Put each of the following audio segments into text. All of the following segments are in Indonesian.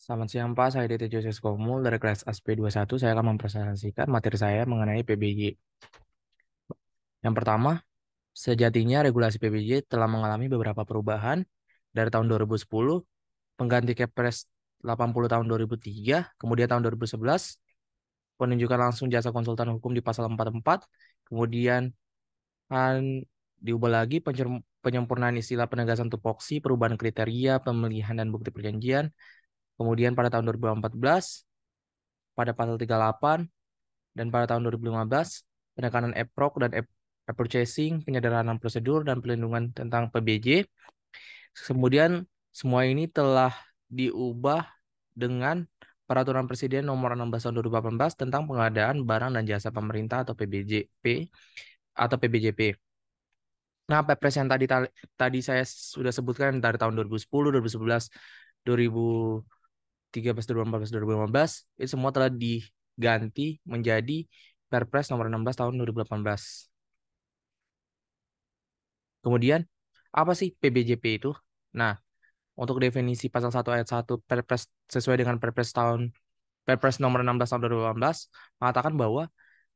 Selamat siang Pak, saya Dede Joses Komul dari kelas ASP21. Saya akan mempresentasikan materi saya mengenai PBJ. Yang pertama, sejatinya regulasi PBJ telah mengalami beberapa perubahan dari tahun 2010, pengganti Kepres 80 tahun 2003, kemudian tahun 2011, penunjukan langsung jasa konsultan hukum di pasal 44, kemudian diubah lagi penyempurnaan istilah penegasan tupoksi, perubahan kriteria, pemilihan dan bukti perjanjian, kemudian pada tahun 2014, pada pasal 38, dan pada tahun 2015, penekanan e-proc dan e-purchasing, penyederhanaan prosedur, dan pelindungan tentang PBJ. Kemudian semua ini telah diubah dengan Peraturan Presiden Nomor 16 Tahun 2018 tentang pengadaan barang dan jasa pemerintah atau PBJP atau PBJP. Nah, Perpres yang tadi saya sudah sebutkan dari tahun 2010, 2011, 2013, 2014, 2015 itu semua telah diganti menjadi Perpres nomor 16 tahun 2018. Kemudian, apa sih PBJP itu? Nah, untuk definisi pasal 1 ayat 1 Perpres sesuai dengan Perpres nomor 16 tahun 2018 mengatakan bahwa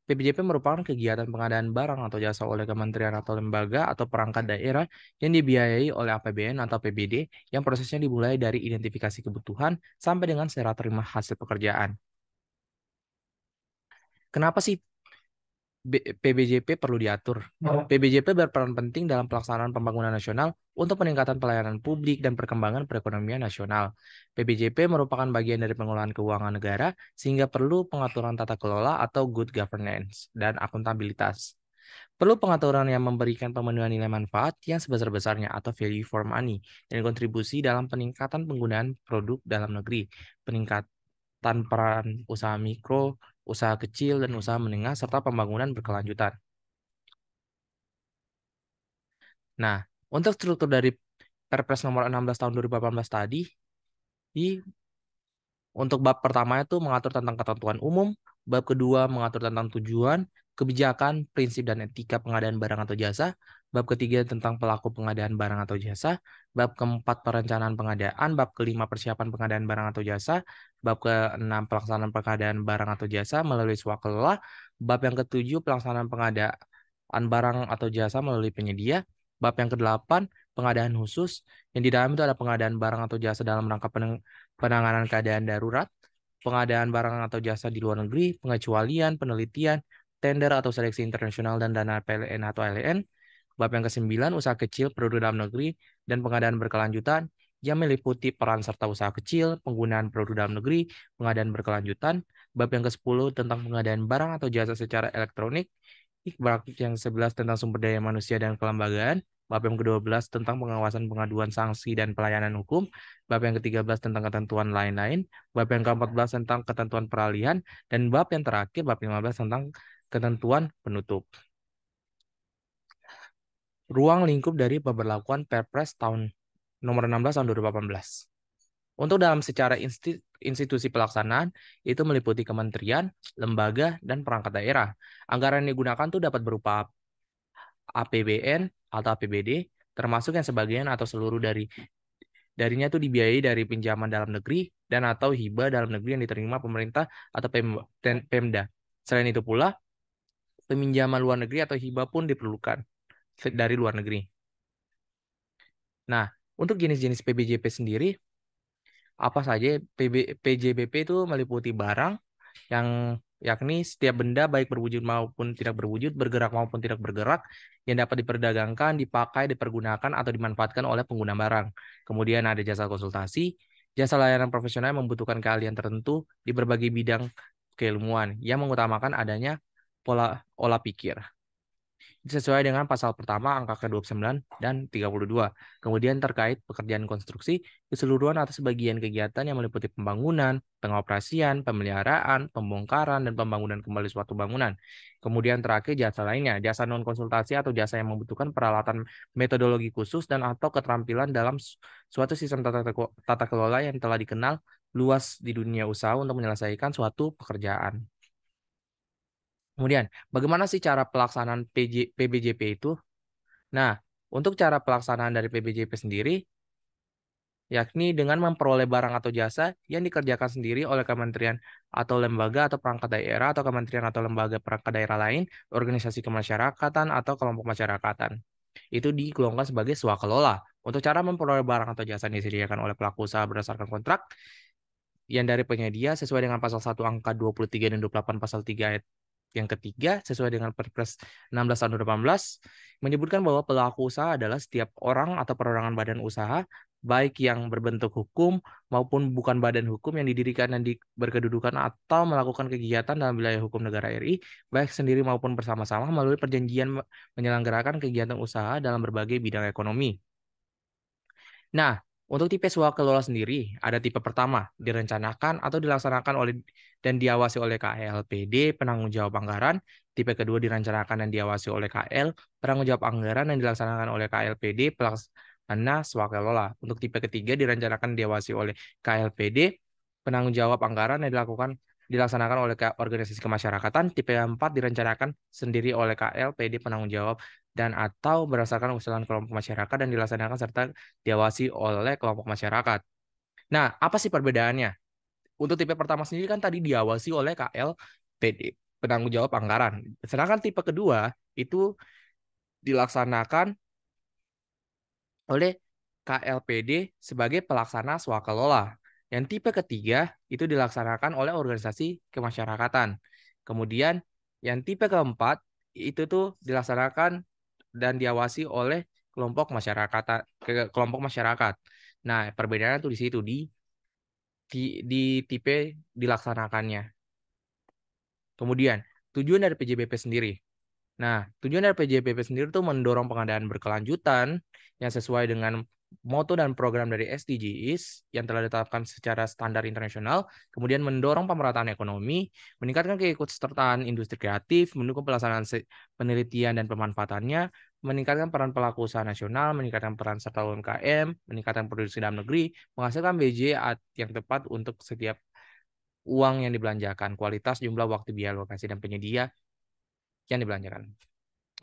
PBJP merupakan kegiatan pengadaan barang atau jasa oleh kementerian atau lembaga atau perangkat daerah yang dibiayai oleh APBN atau PBD yang prosesnya dimulai dari identifikasi kebutuhan sampai dengan serah terima hasil pekerjaan. Kenapa sih PBJP perlu diatur? PBJP berperan penting dalam pelaksanaan pembangunan nasional untuk peningkatan pelayanan publik dan perkembangan perekonomian nasional. PBJP merupakan bagian dari pengelolaan keuangan negara sehingga perlu pengaturan tata kelola atau good governance dan akuntabilitas. Perlu pengaturan yang memberikan pemenuhan nilai manfaat yang sebesar-besarnya atau value for money dan kontribusi dalam peningkatan penggunaan produk dalam negeri, peningkatan peran usaha mikro, usaha kecil, dan usaha menengah, serta pembangunan berkelanjutan. Nah, untuk struktur dari Perpres nomor 16 tahun 2018 tadi, untuk bab pertama itu mengatur tentang ketentuan umum, bab kedua mengatur tentang tujuan, kebijakan, prinsip dan etika pengadaan barang atau jasa, bab ketiga tentang pelaku pengadaan barang atau jasa, bab keempat perencanaan pengadaan, bab kelima persiapan pengadaan barang atau jasa, bab keenam pelaksanaan pengadaan barang atau jasa melalui swakelola, bab yang ketujuh pelaksanaan pengadaan barang atau jasa melalui penyedia, bab yang kedelapan pengadaan khusus, yang di dalam itu ada pengadaan barang atau jasa dalam rangka penanganan keadaan darurat, pengadaan barang atau jasa di luar negeri, pengecualian, penelitian, tender atau seleksi internasional dan dana PLN atau LN. Bab yang ke-9, usaha kecil, produk dalam negeri, dan pengadaan berkelanjutan yang meliputi peran serta usaha kecil, penggunaan produk dalam negeri, pengadaan berkelanjutan. Bab yang ke-10 tentang pengadaan barang atau jasa secara elektronik. Bab yang 11 tentang sumber daya manusia dan kelembagaan. Bab yang ke-12 tentang pengawasan pengaduan sanksi dan pelayanan hukum. Bab yang ke-13 tentang ketentuan lain-lain. Bab yang ke-14 tentang ketentuan peralihan. Dan bab yang terakhir, bab 15 tentang ketentuan penutup. Ruang lingkup dari pemberlakuan Perpres tahun nomor 16 tahun 2018. Untuk dalam secara institusi pelaksanaan, itu meliputi kementerian, lembaga, dan perangkat daerah. Anggaran yang digunakan itu dapat berupa APBN atau APBD, termasuk yang sebagian atau seluruh darinya itu dibiayai dari pinjaman dalam negeri dan atau hibah dalam negeri yang diterima pemerintah atau Pemda. Selain itu pula, peminjaman luar negeri atau hibah pun diperlukan dari luar negeri. Nah, untuk jenis-jenis PBJP sendiri, apa saja PJBP itu meliputi barang yang yakni setiap benda baik berwujud maupun tidak berwujud, bergerak maupun tidak bergerak yang dapat diperdagangkan, dipakai, dipergunakan atau dimanfaatkan oleh pengguna barang. Kemudian ada jasa konsultasi, jasa layanan profesional yang membutuhkan keahlian tertentu di berbagai bidang keilmuan yang mengutamakan adanya pola olah pikir sesuai dengan pasal pertama angka ke-29 dan 32. Kemudian terkait pekerjaan konstruksi, keseluruhan atau sebagian kegiatan yang meliputi pembangunan, pengoperasian, pemeliharaan, pembongkaran, dan pembangunan kembali suatu bangunan. Kemudian terakhir jasa lainnya, jasa non-konsultasi atau jasa yang membutuhkan peralatan metodologi khusus dan atau keterampilan dalam suatu sistem tata kelola yang telah dikenal luas di dunia usaha untuk menyelesaikan suatu pekerjaan. Kemudian, bagaimana sih cara pelaksanaan PBJP itu? Nah, untuk cara pelaksanaan dari PBJP sendiri, yakni dengan memperoleh barang atau jasa yang dikerjakan sendiri oleh kementerian atau lembaga atau perangkat daerah atau kementerian atau lembaga perangkat daerah lain, organisasi kemasyarakatan atau kelompok masyarakatan. Itu digolongkan sebagai swakelola. Untuk cara memperoleh barang atau jasa yang disediakan oleh pelaku usaha berdasarkan kontrak yang dari penyedia sesuai dengan pasal 1 angka 23 dan 28 pasal 3 ayat yang ketiga sesuai dengan Perpres 16 tahun 2018 menyebutkan bahwa pelaku usaha adalah setiap orang atau perorangan badan usaha baik yang berbentuk hukum maupun bukan badan hukum yang didirikan dan berkedudukan atau melakukan kegiatan dalam wilayah hukum negara RI baik sendiri maupun bersama-sama melalui perjanjian menyelenggarakan kegiatan usaha dalam berbagai bidang ekonomi. Nah, untuk tipe swakelola sendiri, ada tipe pertama, direncanakan atau dilaksanakan oleh dan diawasi oleh KLPD, penanggung jawab anggaran. Tipe kedua, direncanakan dan diawasi oleh KL, penanggung jawab anggaran dan dilaksanakan oleh KLPD, pelaksana swakelola. Untuk tipe ketiga, direncanakan dan diawasi oleh KLPD, penanggung jawab anggaran yang dilaksanakan oleh organisasi kemasyarakatan. Tipe keempat, direncanakan sendiri oleh KLPD, penanggung jawab dan atau berdasarkan usulan kelompok masyarakat dan dilaksanakan serta diawasi oleh kelompok masyarakat. Nah, apa sih perbedaannya? Untuk tipe pertama sendiri kan tadi diawasi oleh KLPD, penanggung jawab anggaran. Sedangkan tipe kedua itu dilaksanakan oleh KLPD sebagai pelaksana swakelola. Yang tipe ketiga itu dilaksanakan oleh organisasi kemasyarakatan. Kemudian yang tipe keempat itu tuh dilaksanakan dan diawasi oleh kelompok masyarakat. Nah, perbedaannya tuh di situ di tipe dilaksanakannya. Kemudian, tujuan dari PJBP sendiri. Nah, tujuan dari PJBP sendiri itu mendorong pengadaan berkelanjutan yang sesuai dengan moto dan program dari SDGs yang telah ditetapkan secara standar internasional, kemudian mendorong pemerataan ekonomi, meningkatkan keikutsertaan industri kreatif, mendukung pelaksanaan penelitian dan pemanfaatannya, meningkatkan peran pelaku usaha nasional, meningkatkan peran serta UMKM, meningkatkan produksi dalam negeri, menghasilkan BJ yang tepat untuk setiap uang yang dibelanjakan, kualitas, jumlah, waktu, biaya, lokasi, dan penyedia yang dibelanjakan.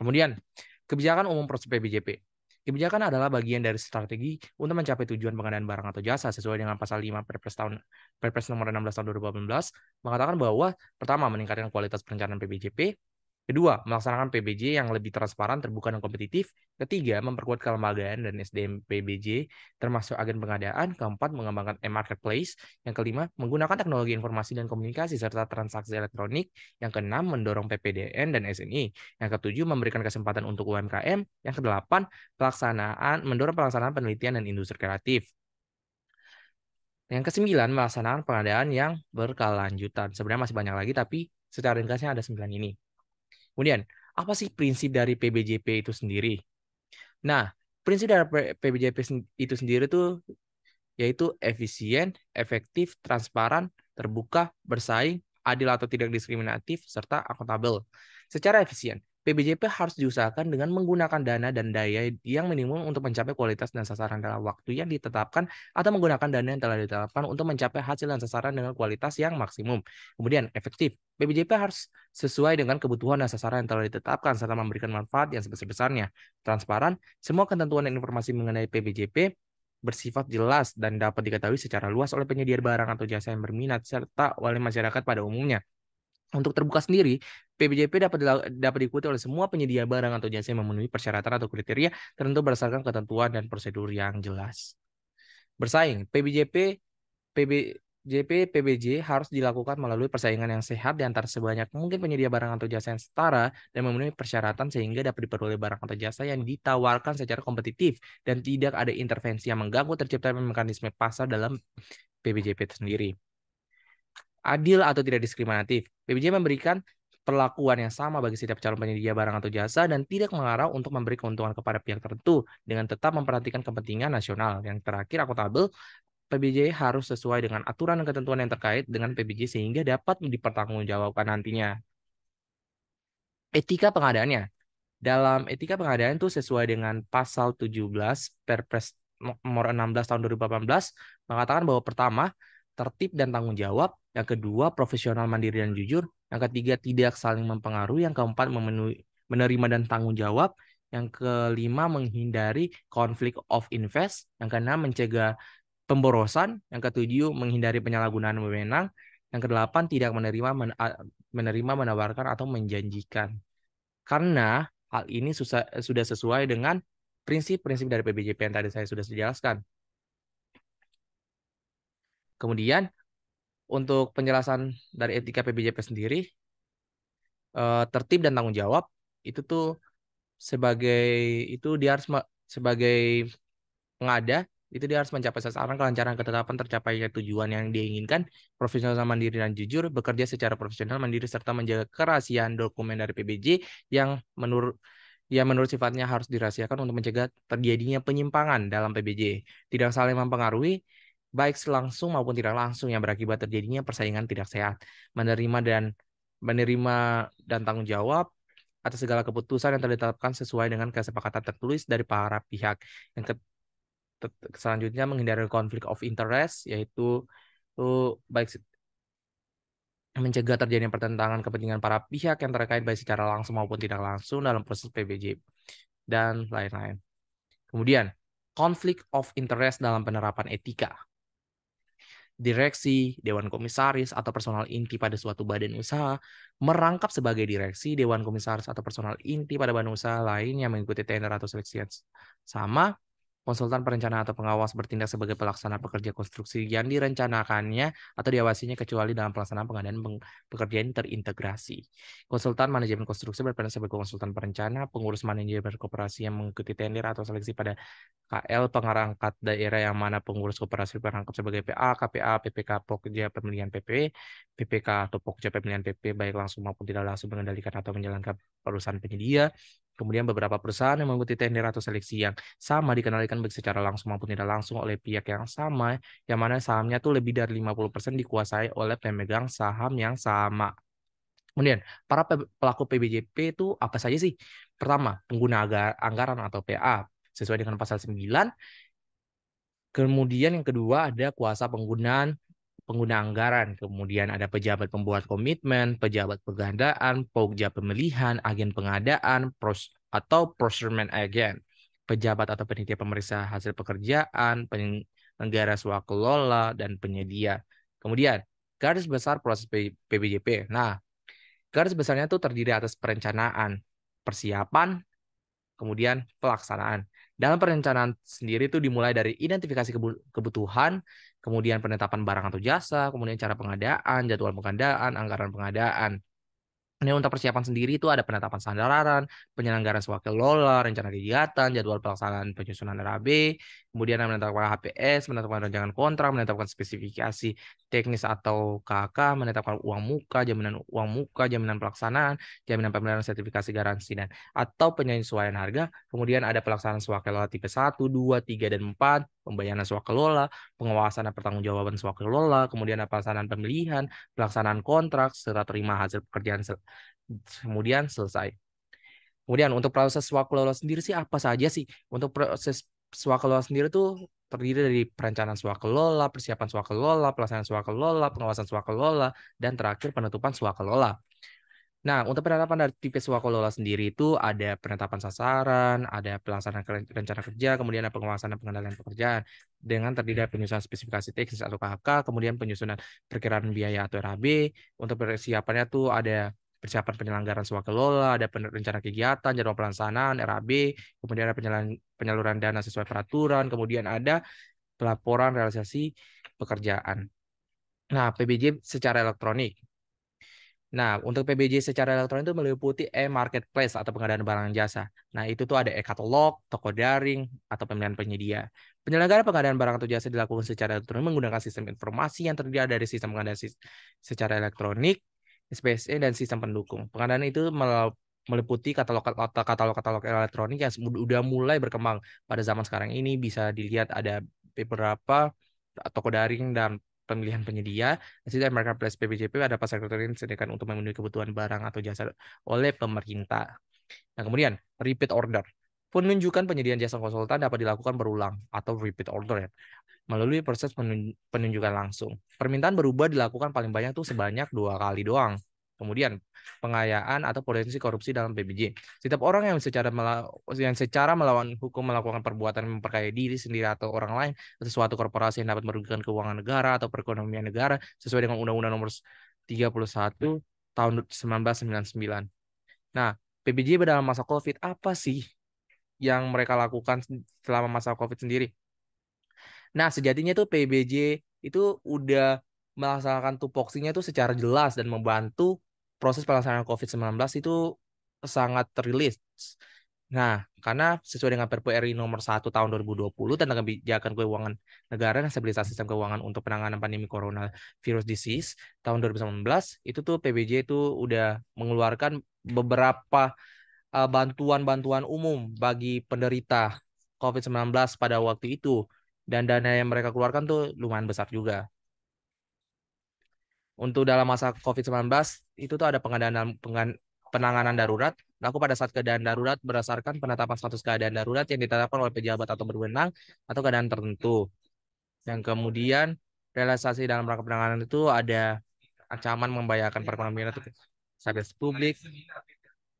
Kemudian, kebijakan umum proses PBJP. Kebijakan adalah bagian dari strategi untuk mencapai tujuan pengadaan barang atau jasa sesuai dengan pasal 5 Perpres nomor 16 tahun 2018 mengatakan bahwa pertama meningkatkan kualitas perencanaan PBJP, kedua, melaksanakan PBJ yang lebih transparan, terbuka, dan kompetitif. Ketiga, memperkuat kelembagaan dan SDM PBJ, termasuk agen pengadaan. Keempat, mengembangkan e-marketplace. Yang kelima, menggunakan teknologi informasi dan komunikasi serta transaksi elektronik. Yang keenam, mendorong PPDN dan SNI. Yang ketujuh, memberikan kesempatan untuk UMKM. Yang kedelapan, mendorong pelaksanaan penelitian dan industri kreatif. Yang kesembilan, melaksanakan pengadaan yang berkelanjutan. Sebenarnya masih banyak lagi, tapi secara ringkasnya ada 9 ini. Kemudian, apa sih prinsip dari PBJP itu sendiri? Nah, prinsip dari PBJP itu sendiri tuh yaitu efisien, efektif, transparan, terbuka, bersaing, adil atau tidak diskriminatif, serta akuntabel. Secara efisien, PBJP harus diusahakan dengan menggunakan dana dan daya yang minimum untuk mencapai kualitas dan sasaran dalam waktu yang ditetapkan atau menggunakan dana yang telah ditetapkan untuk mencapai hasil dan sasaran dengan kualitas yang maksimum. Kemudian, efektif. PBJP harus sesuai dengan kebutuhan dan sasaran yang telah ditetapkan serta memberikan manfaat yang sebesar-besarnya. Transparan, semua ketentuan dan informasi mengenai PBJP bersifat jelas dan dapat diketahui secara luas oleh penyedia barang atau jasa yang berminat serta oleh masyarakat pada umumnya. Untuk terbuka sendiri, PBJP dapat diikuti oleh semua penyedia barang atau jasa yang memenuhi persyaratan atau kriteria tertentu berdasarkan ketentuan dan prosedur yang jelas. Bersaing, PBJ harus dilakukan melalui persaingan yang sehat di antara sebanyak mungkin penyedia barang atau jasa yang setara dan memenuhi persyaratan sehingga dapat diperoleh barang atau jasa yang ditawarkan secara kompetitif dan tidak ada intervensi yang mengganggu terciptanya mekanisme pasar dalam PBJP itu sendiri. Adil atau tidak diskriminatif. PBJ memberikan perlakuan yang sama bagi setiap calon penyedia barang atau jasa dan tidak mengarah untuk memberi keuntungan kepada pihak tertentu dengan tetap memperhatikan kepentingan nasional. Yang terakhir, akuntabel. PBJ harus sesuai dengan aturan dan ketentuan yang terkait dengan PBJ sehingga dapat dipertanggungjawabkan nantinya. Etika pengadaannya. Dalam etika pengadaan itu sesuai dengan pasal 17 Perpres nomor 16 tahun 2018 mengatakan bahwa pertama, tertib dan tanggung jawab, yang kedua, profesional, mandiri dan jujur, yang ketiga, tidak saling mempengaruhi, yang keempat, menerima dan tanggung jawab, yang kelima, menghindari konflik of interest, yang keenam, mencegah pemborosan, yang ketujuh menghindari penyalahgunaan wewenang, yang kedelapan tidak menerima, menawarkan atau menjanjikan. Karena hal ini sudah sesuai dengan prinsip-prinsip dari PBJP yang tadi saya sudah jelaskan. Kemudian untuk penjelasan dari etika PBJP sendiri, tertib dan tanggung jawab itu tuh sebagai dia harus sebagai pengada itu dia harus mencapai sasaran, kelancaran, ketetapan, tercapainya tujuan yang dia inginkan, profesional, mandiri dan jujur, bekerja secara profesional, mandiri, serta menjaga kerahasiaan dokumen dari PBJ yang menurut sifatnya harus dirahasiakan untuk mencegah terjadinya penyimpangan dalam PBJ, tidak saling mempengaruhi baik langsung maupun tidak langsung yang berakibat terjadinya persaingan tidak sehat, menerima dan tanggung jawab atas segala keputusan yang telah ditetapkan sesuai dengan kesepakatan tertulis dari para pihak. Yang selanjutnya menghindari konflik of interest, yaitu baik mencegah terjadinya pertentangan kepentingan para pihak yang terkait baik secara langsung maupun tidak langsung dalam proses PBJ dan lain-lain. Kemudian konflik of interest dalam penerapan etika. Direksi, dewan komisaris, atau personal inti pada suatu badan usaha merangkap sebagai direksi, dewan komisaris, atau personal inti pada badan usaha lain yang mengikuti tender atau seleksi yang sama. Konsultan perencana atau pengawas bertindak sebagai pelaksana pekerja konstruksi yang direncanakannya atau diawasinya kecuali dalam pelaksanaan pengadaan pekerjaan terintegrasi. Konsultan manajemen konstruksi berperan sebagai konsultan perencana, pengurus manajemen koperasi yang mengikuti tender atau seleksi pada KL, pengarangkat daerah yang mana pengurus koperasi berangkap sebagai PA, KPA, PPK, Pokja Pemilihan PP, PPK atau Pokja Pemilihan PP baik langsung maupun tidak langsung mengendalikan atau menjalankan perusahaan penyedia. Kemudian beberapa perusahaan yang mengikuti tender atau seleksi yang sama dikendalikan baik secara langsung maupun tidak langsung oleh pihak yang sama, yang mana sahamnya tuh lebih dari 50% dikuasai oleh pemegang saham yang sama. Kemudian, para pelaku PBJP itu apa saja sih? Pertama, pengguna anggaran atau PA sesuai dengan pasal 9. Kemudian yang kedua ada kuasa pengguna anggaran. Kemudian ada pejabat pembuat komitmen, pejabat pengadaan, pokja pemilihan, agen pengadaan, atau procurement agent, pejabat atau panitia pemeriksa hasil pekerjaan, penyelenggara swakelola, dan penyedia. Kemudian garis besar proses PBJP. Nah, garis besarnya itu terdiri atas perencanaan, persiapan, kemudian pelaksanaan. Dalam perencanaan sendiri itu dimulai dari identifikasi kebutuhan, kemudian penetapan barang atau jasa, kemudian cara pengadaan, jadwal pengadaan, anggaran pengadaan. Ini untuk persiapan sendiri itu ada penetapan sandaran, penyelenggaraan swakelola, rencana kegiatan, jadwal pelaksanaan penyusunan RAB, kemudian menetapkan HPS, menetapkan rancangan kontrak, menetapkan spesifikasi teknis atau KK, menetapkan uang muka, jaminan pelaksanaan, jaminan pemeliharaan, sertifikasi garansi dan atau penyesuaian harga. Kemudian ada pelaksanaan swakelola tipe 1, 2, 3 dan 4, pembayaran swakelola, pengawasan dan pertanggungjawaban swakelola, kemudian ada pelaksanaan pemilihan, pelaksanaan kontrak, serta terima hasil pekerjaan kemudian selesai. Kemudian untuk proses swakelola sendiri sih apa saja sih? Untuk proses swakelola sendiri tuh terdiri dari perencanaan swakelola, persiapan swakelola, pelaksanaan swakelola, pengawasan swakelola, dan terakhir penutupan swakelola. Nah, untuk penetapan dari tipe swakelola sendiri itu ada penetapan sasaran, ada pelaksanaan rencana kerja, kemudian ada pengawasan dan pengendalian pekerjaan dengan terdiri dari penyusunan spesifikasi teknis atau KK, kemudian penyusunan perkiraan biaya atau RAB. Untuk persiapannya tuh ada persiapan penyelenggaraan swakelola, ada rencana kegiatan, jadwal pelaksanaan, RAB, kemudian ada penyaluran dana sesuai peraturan, kemudian ada pelaporan realisasi pekerjaan. Nah, PBJ secara elektronik. Nah, untuk PBJ secara elektronik itu meliputi e-marketplace atau pengadaan barang dan jasa. Nah, itu tuh ada e-katalog, toko daring, atau pemilihan penyedia. Penyelenggara pengadaan barang atau jasa dilakukan secara elektronik menggunakan sistem informasi yang terdiri dari sistem pengadaan secara elektronik, SPSE, dan sistem pendukung. Pengadaan itu meliputi katalog elektronik yang sudah mulai berkembang pada zaman sekarang ini. Bisa dilihat ada beberapa toko daring dan pemilihan penyedia. Hasil marketplace PBJP ada pasar elektronik disediakan untuk memenuhi kebutuhan barang atau jasa oleh pemerintah. Nah, kemudian repeat order. Penunjukan penyediaan jasa konsultan dapat dilakukan berulang atau repeat order ya, melalui proses penunjukan langsung. Permintaan berubah dilakukan paling banyak tuh sebanyak 2 kali doang. Kemudian, pengayaan atau potensi korupsi dalam PBJ. Setiap orang yang secara melawan hukum melakukan perbuatan yang memperkaya diri sendiri atau orang lain, atau suatu korporasi yang dapat merugikan keuangan negara atau perekonomian negara sesuai dengan Undang-Undang Nomor 31 tahun 1999. Nah, PBJ dalam masa COVID apa sih yang mereka lakukan selama masa COVID sendiri? Nah, sejatinya tuh PBJ itu udah melaksanakan tupoksinya itu secara jelas dan membantu proses pelaksanaan COVID-19 itu sangat terlihat. Nah, karena sesuai dengan Perpu RI nomor 1 tahun 2020 tentang kebijakan keuangan negara dan stabilitas sistem keuangan untuk penanganan pandemi coronavirus disease tahun 2019, itu tuh PBJ itu udah mengeluarkan beberapa bantuan-bantuan umum bagi penderita COVID-19 pada waktu itu. Dan dana yang mereka keluarkan tuh lumayan besar juga. Untuk dalam masa COVID-19, itu tuh ada penanganan darurat. Laku pada saat keadaan darurat berdasarkan penetapan status keadaan darurat yang ditetapkan oleh pejabat atau berwenang atau keadaan tertentu. Dan kemudian realisasi dalam rangka penanganan itu ada ancaman membahayakan perekonomian atau stabilitas publik,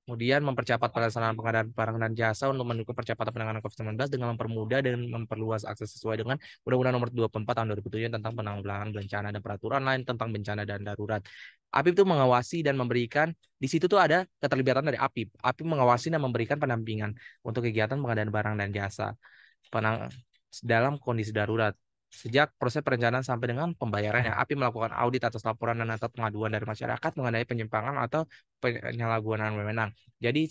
kemudian mempercepat pelaksanaan pengadaan barang dan jasa untuk mendukung percepatan penanganan COVID-19 dengan mempermudah dan memperluas akses sesuai dengan Undang-Undang Nomor 24 Tahun 2007 tentang penanggulangan bencana dan peraturan lain tentang bencana dan darurat. APIP itu mengawasi dan memberikan, di situ tuh ada keterlibatan dari APIP. APIP mengawasi dan memberikan pendampingan untuk kegiatan pengadaan barang dan jasa dalam kondisi darurat. Sejak proses perencanaan sampai dengan pembayaran, yang API melakukan audit atas laporan dan atau pengaduan dari masyarakat mengenai penyimpangan atau penyalahgunaan wewenang. Jadi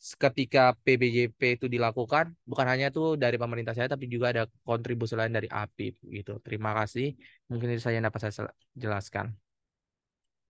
ketika PBJP itu dilakukan, bukan hanya itu dari pemerintah saya, tapi juga ada kontribusi lain dari API gitu. Terima kasih. Mungkin itu saja yang dapat saya jelaskan.